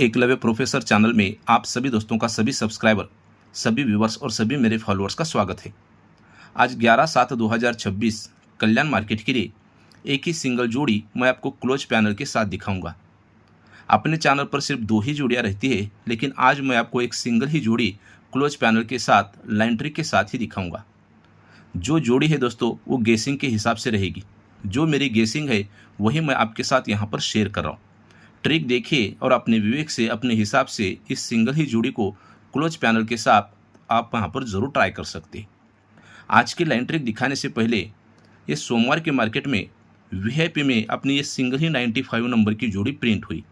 Eklavya professor channel में आप सभी दोस्तों का, सभी सब्सक्राइबर, सभी व्यूवर्स और सभी मेरे फॉलोअर्स का स्वागत है। आज 11/7/2026 कल्याण मार्केट के लिए एक ही सिंगल जोड़ी मैं आपको क्लोज पैनल के साथ दिखाऊंगा। अपने चैनल पर सिर्फ 2 ही जोड़ियां रहती है, लेकिन आज मैं आपको एक सिंगल ही जोड़ी क्लोज पैनल के साथ लाइन ट्रिक के साथ ही दिखाऊंगा। जो जोड़ी है दोस्तों वो गेसिंग के हिसाब से रहेगी। जो मेरी गेसिंग है वही मैं आपके साथ यहाँ पर शेयर कर रहा हूँ। ट्रिक देखिए और अपने विवेक से, अपने हिसाब से इस सिंगल ही जोड़ी को क्लोज पैनल के साथ आप वहाँ पर ज़रूर ट्राई कर सकते हैं। आज की लाइन ट्रिक दिखाने से पहले ये सोमवार के मार्केट में वीआईपी में अपनी ये सिंगल ही 95 नंबर की जोड़ी प्रिंट हुई।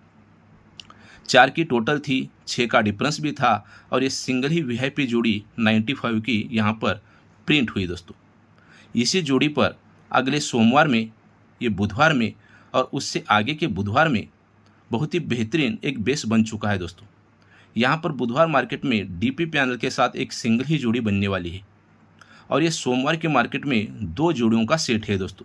4 की टोटल थी, 6 का डिफरेंस भी था और ये सिंगल ही वीआईपी जोड़ी 95 की यहाँ पर प्रिंट हुई दोस्तों। इसी जोड़ी पर अगले सोमवार में, ये बुधवार में और उससे आगे के बुधवार में बहुत ही बेहतरीन एक बेस बन चुका है दोस्तों। यहाँ पर बुधवार मार्केट में डीपी पैनल के साथ एक सिंगल ही जोड़ी बनने वाली है और ये सोमवार के मार्केट में 2 जोड़ियों का सेट है दोस्तों।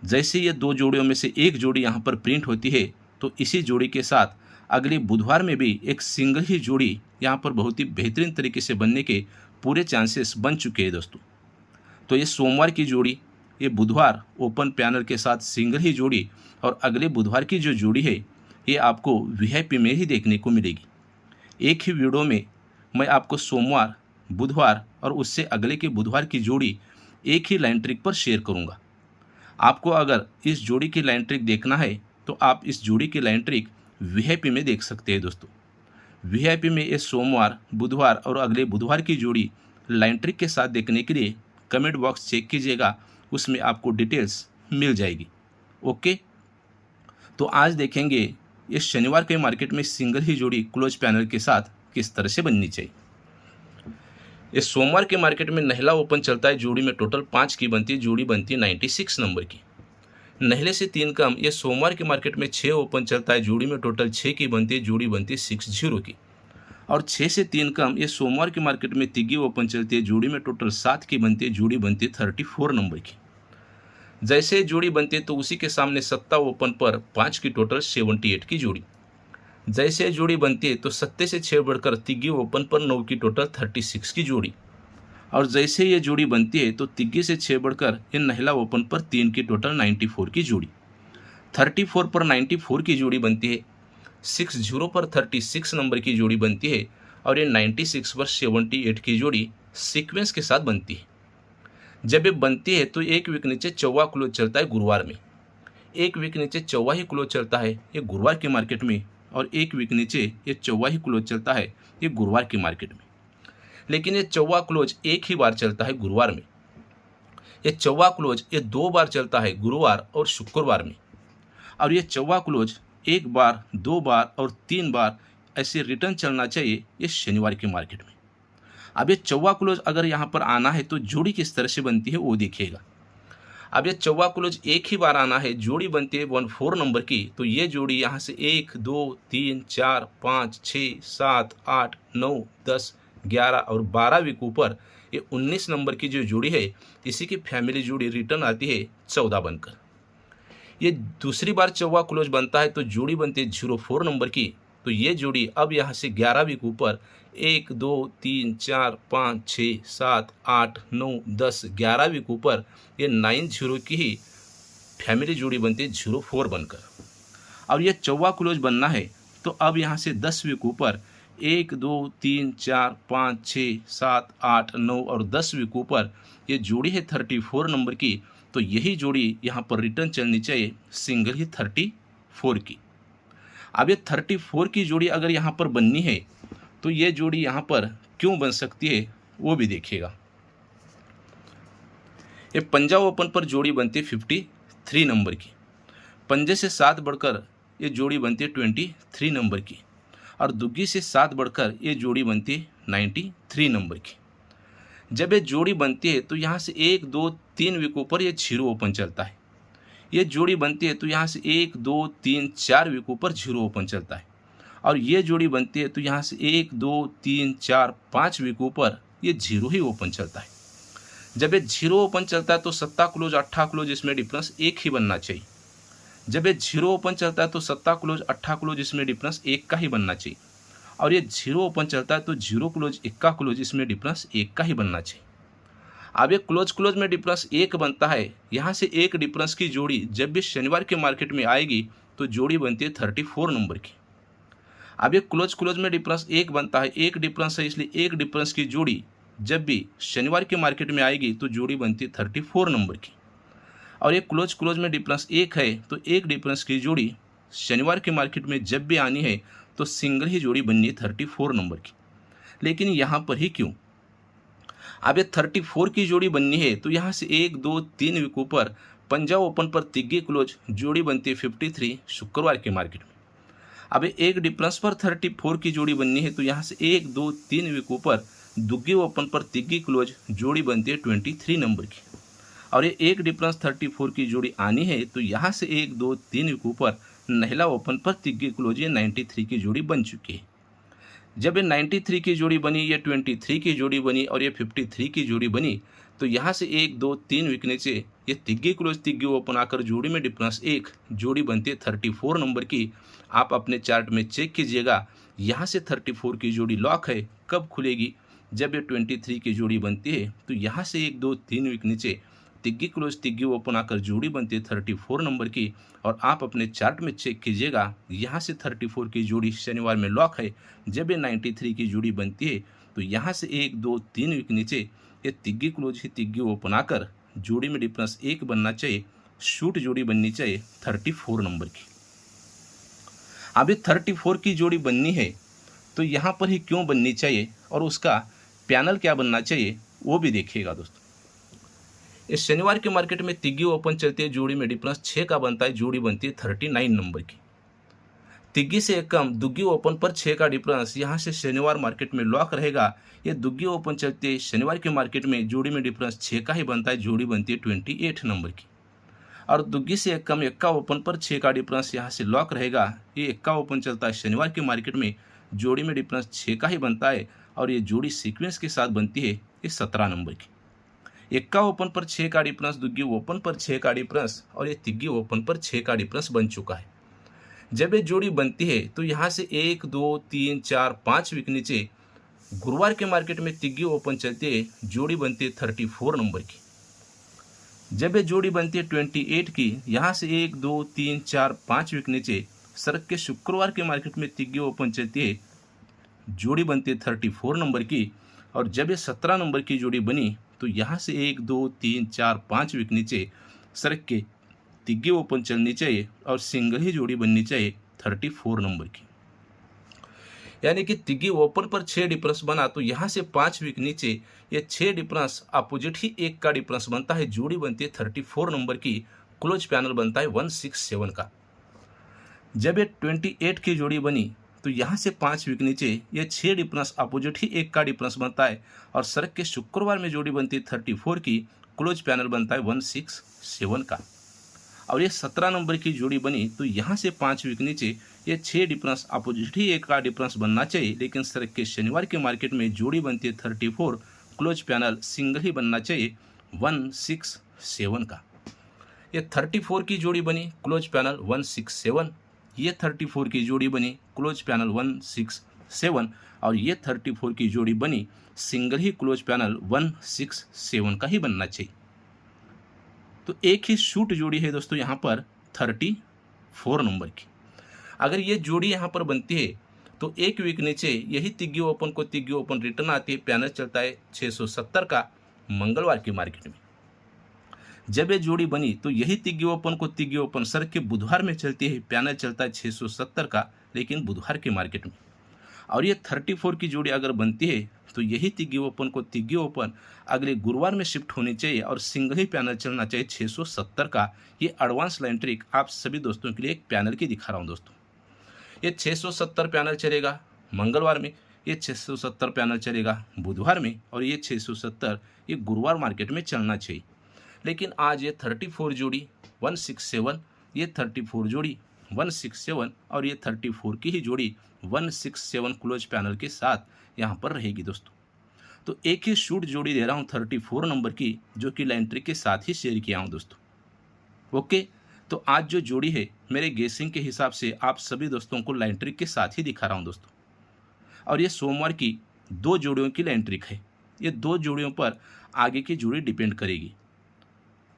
जैसे ये 2 जोड़ियों में से एक जोड़ी यहाँ पर प्रिंट होती है तो इसी जोड़ी के साथ अगले बुधवार में भी एक सिंगल ही जोड़ी यहाँ पर बहुत ही बेहतरीन तरीके से बनने के पूरे चांसेस बन चुके हैं दोस्तों। तो ये सोमवार की जोड़ी, ये बुधवार ओपन पैनल के साथ सिंगल ही जोड़ी और अगले बुधवार की जो जोड़ी है ये आपको वीआईपी में ही देखने को मिलेगी। एक ही वीडियो में मैं आपको सोमवार, बुधवार और उससे अगले के बुधवार की जोड़ी एक ही लाइन ट्रिक पर शेयर करूंगा। आपको अगर इस जोड़ी की लाइन ट्रिक देखना है तो आप इस जोड़ी की लाइन ट्रिक वीआईपी में देख सकते हैं दोस्तों। वीआईपी में ये सोमवार, बुधवार और अगले बुधवार की जोड़ी लाइन ट्रिक के साथ देखने के लिए कमेंट बॉक्स चेक कीजिएगा, उसमें आपको डिटेल्स मिल जाएगी। ओके, तो आज देखेंगे इस शनिवार के मार्केट में सिंगल ही जोड़ी क्लोज पैनल के साथ किस तरह से बननी चाहिए। इस सोमवार के मार्केट में नहला ओपन चलता है, जोड़ी में टोटल 5 की बनती है, जोड़ी बनती है 96 नंबर की। नहले से 3 कम ये सोमवार के मार्केट में 6 ओपन चलता है, जोड़ी में टोटल 6 की बनती है, जोड़ी बनती है 60 की। और 6 से 3 कम ये सोमवार के मार्केट में तिग्गी ओपन चलती है, जोड़ी में टोटल 7 की बनती है, जोड़ी बनती है 34 नंबर की। जैसे जोड़ी बनती है तो उसी के सामने सत्ता ओपन पर 5 की टोटल 78 की जोड़ी। जैसे जोड़ी बनती है तो सत्ते से 6 बढ़कर तिग्गी ओपन पर 9 की टोटल 36 की जोड़ी। और जैसे ये जोड़ी बनती है तो तिग्गी से 6 बढ़कर ये नहला ओपन पर 3 की टोटल 94 की जोड़ी। 34 पर 94 की जोड़ी बनती है, 60 पर 36 नंबर की जोड़ी बनती है और ये 96 पर 78 की जोड़ी सीक्वेंस के साथ बनती है। जब ये बनती है तो एक वीक नीचे चौवा क्लोज चलता है गुरुवार में, एक वीक नीचे चौवा ही क्लोज चलता है ये गुरुवार के मार्केट में, और एक वीक नीचे ये चौवा ही क्लोज चलता है ये गुरुवार के मार्केट में। लेकिन ये चौवा क्लोज एक ही बार चलता है गुरुवार में, ये चौवा क्लोज ये 2 बार चलता है गुरुवार और शुक्रवार में, और ये चौवा क्लोज 1 बार, 2 बार और 3 बार ऐसे रिटर्न चलना चाहिए ये शनिवार के मार्केट में। अब ये चौवा क्लोज अगर यहाँ पर आना है तो जोड़ी किस तरह से बनती है वो देखिएगा। अब ये चौवा क्लोज एक ही बार आना है, जोड़ी बनती है 14 नंबर की, तो ये जोड़ी यहाँ से 1, 2, 3, 4, 5, 6, 7, 8, 9, 10, 11 और 12 वीक ऊपर ये 19 नंबर की जो जोड़ी है इसी की फैमिली जोड़ी रिटर्न आती है 14 बनकर। ये दूसरी बार चौवा क्लोज बनता है तो जोड़ी बनती है 04 नंबर की, तो ये जोड़ी अब यहाँ से 11 वीक ऊपर 1, 2, 3, 4, 5, 6, 7, 8, 9, 10, 11 वीक ऊपर ये 90 की ही फैमिली जोड़ी बनती है 04 बनकर। और ये चौवा क्लोज बनना है तो अब यहाँ से 10 वीक ऊपर 1, 2, 3, 4, 5, 6, 7, 8, 9 और 10 वीक ऊपर ये जोड़ी है 34 नंबर की, तो यही जोड़ी यहाँ पर रिटर्न चलनी चाहिए सिंगल ही 34 की। अब ये 34 की जोड़ी अगर यहाँ पर बननी है तो ये जोड़ी यहाँ पर क्यों बन सकती है वो भी देखिएगा। ये पंजाब ओपन पर जोड़ी बनती है 53 नंबर की, पंजे से 7 बढ़कर ये जोड़ी बनती है 23 नंबर की, और दुग्गी से 7 बढ़कर ये जोड़ी बनती है 93 नंबर की। जब ये जोड़ी बनती है तो यहाँ से 1, 2, 3 वीक ऊपर ये 0 ओपन चलता है। ये जोड़ी बनती है तो यहाँ से 1, 2, 3, 4 वीक ऊपर 0 ओपन चलता है, और ये जोड़ी बनती है तो यहाँ से 1, 2, 3, 4, 5 वीक ऊपर ये 0 ही ओपन चलता है। जब ये 0 ओपन चलता है तो 7 क्लोज 8 क्लोज इसमें डिफरेंस एक ही बनना चाहिए। जब ये जीरो ओपन चलता है तो 7 क्लोज 8 क्लोज इसमें डिफरेंस एक का ही बनना चाहिए, और ये जीरो ओपन चलता है तो जीरो क्लोज 1 क्लोज इसमें डिफरेंस एक का ही बनना चाहिए। अब ये क्लोज क्लोज में डिफरेंस एक बनता है, यहाँ से एक डिफरेंस की जोड़ी जब भी शनिवार के मार्केट में आएगी तो जोड़ी बनती है 34 नंबर की। अब ये क्लोज क्लोज में डिफरेंस एक बनता है, एक डिफरेंस है इसलिए एक डिफरेंस की जोड़ी जब भी शनिवार के मार्केट में आएगी तो जोड़ी बनती है 34 नंबर की। और ये क्लोज क्लोज में डिफरेंस एक है तो एक डिफरेंस की जोड़ी शनिवार के मार्केट में जब भी आनी है तो सिंगल ही जोड़ी बननी है 34 नंबर की। लेकिन यहाँ पर ही क्यों? अब ये 34 की जोड़ी बननी है तो यहाँ से 1 2 3 विकों पर पंजाब ओपन पर तिग्गी क्लोज जोड़ी बनती है 53 शुक्रवार के मार्केट में। अब एक डिफरेंस पर 34 की जोड़ी बननी है तो यहाँ से 1 2 3 विकों पर दुग्गी ओपन पर तिग्गी क्लोज जोड़ी बनती है 23 नंबर की। और ये एक डिफरेंस 34 की जोड़ी आनी है तो यहाँ से 1 2 3 विकों पर नहला ओपन पर तिग्गी क्लोज ये 93 की जोड़ी बन चुकी है। जब ये 93 की जोड़ी बनी, ये 23 की जोड़ी बनी और ये 53 की जोड़ी बनी तो यहाँ से 1 2 3 विक नीचे ये तिग्गी क्लोज तिग्गी ओपन आकर जोड़ी में डिफरेंस एक जोड़ी बनती है 34 नंबर की। आप अपने चार्ट में चेक कीजिएगा, यहाँ से 34 की जोड़ी लॉक है। कब खुलेगी? जब ये 23 की जोड़ी बनती है तो यहाँ से 1 2 3 विक नीचे तिग्गी क्लोज तिग्गी ओपन आकर जोड़ी बनती है 34 नंबर की। और आप अपने चार्ट में चेक कीजिएगा, यहाँ से 34 की जोड़ी शनिवार में लॉक है। जब ये 93 की जोड़ी बनती है तो यहाँ से 1 2 3 विक नीचे ये तिग्गी क्लोज ही तिग्गी ओपन आकर जोड़ी में डिफरेंस एक बनना चाहिए, शूट जोड़ी बननी चाहिए 34 नंबर की। अब ये 34 की जोड़ी बननी है तो यहाँ पर ही क्यों बननी चाहिए और उसका पैनल क्या बनना चाहिए वो भी देखिएगा दोस्तों। इस शनिवार के मार्केट में तिग्गी ओपन चलती है, जोड़ी में डिफरेंस 6 का बनता है, जोड़ी बनती है 39 नंबर की। तिग्गी से एक कम दुग्गी ओपन पर 6 का डिफरेंस यहाँ से शनिवार मार्केट में लॉक रहेगा। ये दुग्गी ओपन चलती है शनिवार के मार्केट में, जोड़ी में डिफरेंस 6 का ही बनता है, जोड़ी बनती है 28 नंबर की। और दुग्गी से एक कम एक्का ओपन पर 6 का डिफरेंस यहाँ से लॉक रहेगा। ये एक्का ओपन चलता है शनिवार के मार्केट में, जोड़ी में डिफरेंस 6 का ही बनता है और ये जोड़ी सीक्वेंस के साथ बनती है ये 17 नंबर की। एक्का ओपन पर 6 का डिफरेंस, दुग्गी ओपन पर 6 का डिफरेंस और ये तिग्गी ओपन पर 6 का डिफरेंस बन चुका है। जब ये जोड़ी बनती है तो यहाँ से 1 2 3 4 5 विक नीचे गुरुवार के मार्केट में तिग्गी ओपन चलती है, जोड़ी बनती है 34 नंबर की। जब ये जोड़ी बनती है 28 की, यहाँ से 1 2 3 4 5 विक नीचे सरक के शुक्रवार के मार्केट में तिग्गी ओपन चलती है, जोड़ी बनती है 34 नंबर की। और जब ये 17 नंबर की जोड़ी बनी तो यहाँ से 1 2 3 4 5 विक नीचे सरक के तिग्गी ओपन चलनी चाहिए और सिंगल ही जोड़ी बननी चाहिए 34 नंबर की। यानी कि तिग्गी ओपन पर 6 डिफरेंस बना तो यहाँ से 5 विक नीचे ये 6 डिफरेंस अपोजिट ही एक का डिफरेंस बनता है, जोड़ी बनती है 34 नंबर की। क्लोज पैनल बनता है 167 का। जब ये 28 की जोड़ी बनी तो यहाँ से 5 विक नीचे ये 6 डिफरेंस अपोजिट ही एक का डिफरेंस बनता है और सरक के शुक्रवार में जोड़ी बनती है 34 की। क्लोज पैनल बनता है 167 का। और ये 17 नंबर की जोड़ी बनी तो यहाँ से 5 विक नीचे ये 6 डिफरेंस अपोजिट ही एक का डिफरेंस बनना चाहिए, लेकिन सरक के शनिवार के मार्केट में जोड़ी बनती है 34। क्लोज पैनल सिंगल ही बनना चाहिए 167 का। ये 34 की जोड़ी बनी, क्लोज पैनल 167। ये 34 की जोड़ी बनी, क्लोज पैनल 167 और ये 34 की जोड़ी बनी, सिंगल ही क्लोज पैनल 167 का ही बनना चाहिए। तो एक ही शूट जोड़ी है दोस्तों यहाँ पर 34 नंबर की। अगर ये जोड़ी यहाँ पर बनती है तो एक वीक नीचे यही तिग्गी ओपन को तिग्गी ओपन रिटर्न आती है, पैनल चलता है 670 का मंगलवार की मार्केट में। जब ये जोड़ी बनी तो यही तिग्गी ओपन को तिग्गी ओपन सर के बुधवार में चलती है, पैनल चलता है 670 का लेकिन बुधवार के मार्केट में। और ये 34 की जोड़ी अगर बनती है तो यही तिग्गी ओपन को तिग्गी ओपन अगले गुरुवार में शिफ्ट होनी चाहिए और सिंगल ही पैनल चलना चाहिए 670 का। ये एडवांस लाइन ट्रिक आप सभी दोस्तों के लिए एक पैनल की दिखा रहा हूँ दोस्तों। ये 670 पैनल चलेगा मंगलवार में, ये 670 पैनल चलेगा बुधवार में और ये 670 ये गुरुवार मार्केट में चलना चाहिए। लेकिन आज ये 34 जोड़ी 167, ये 34 जोड़ी 167 और ये 34 की ही जोड़ी 167 क्लोज पैनल के साथ यहाँ पर रहेगी दोस्तों। तो एक ही शूट जोड़ी दे रहा हूँ 34 नंबर की, जो कि लाइन ट्रिक के साथ ही शेयर किया हूँ दोस्तों। ओके, तो आज जो जोड़ी है मेरे गेसिंग के हिसाब से आप सभी दोस्तों को लाइन ट्रिक के साथ ही दिखा रहा हूँ दोस्तों। और ये सोमवार की 2 जोड़ियों की लाइन ट्रिक है। ये 2 जोड़ियों पर आगे की जोड़ी डिपेंड करेगी।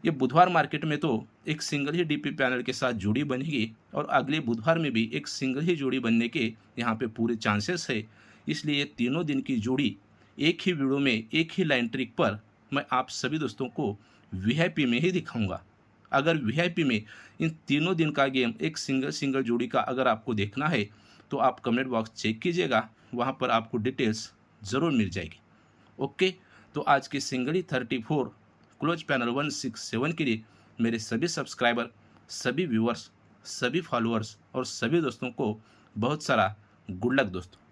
ये बुधवार मार्केट में तो एक सिंगल ही डीपी पैनल के साथ जोड़ी बनेगी और अगले बुधवार में भी एक सिंगल ही जोड़ी बनने के यहाँ पे पूरे चांसेस है। इसलिए ये तीनों दिन की जोड़ी एक ही वीडियो में एक ही लाइन ट्रिक पर मैं आप सभी दोस्तों को वीआईपी में ही दिखाऊंगा। अगर वीआईपी में इन तीनों दिन का गेम एक सिंगल जोड़ी का अगर आपको देखना है तो आप कमेंट बॉक्स चेक कीजिएगा, वहाँ पर आपको डिटेल्स ज़रूर मिल जाएगी। ओके, तो आज के सिंगल ही 34 क्लोज पैनल 167 के लिए मेरे सभी सब्सक्राइबर, सभी व्यूअर्स, सभी फॉलोअर्स और सभी दोस्तों को बहुत सारा गुड लक दोस्तों।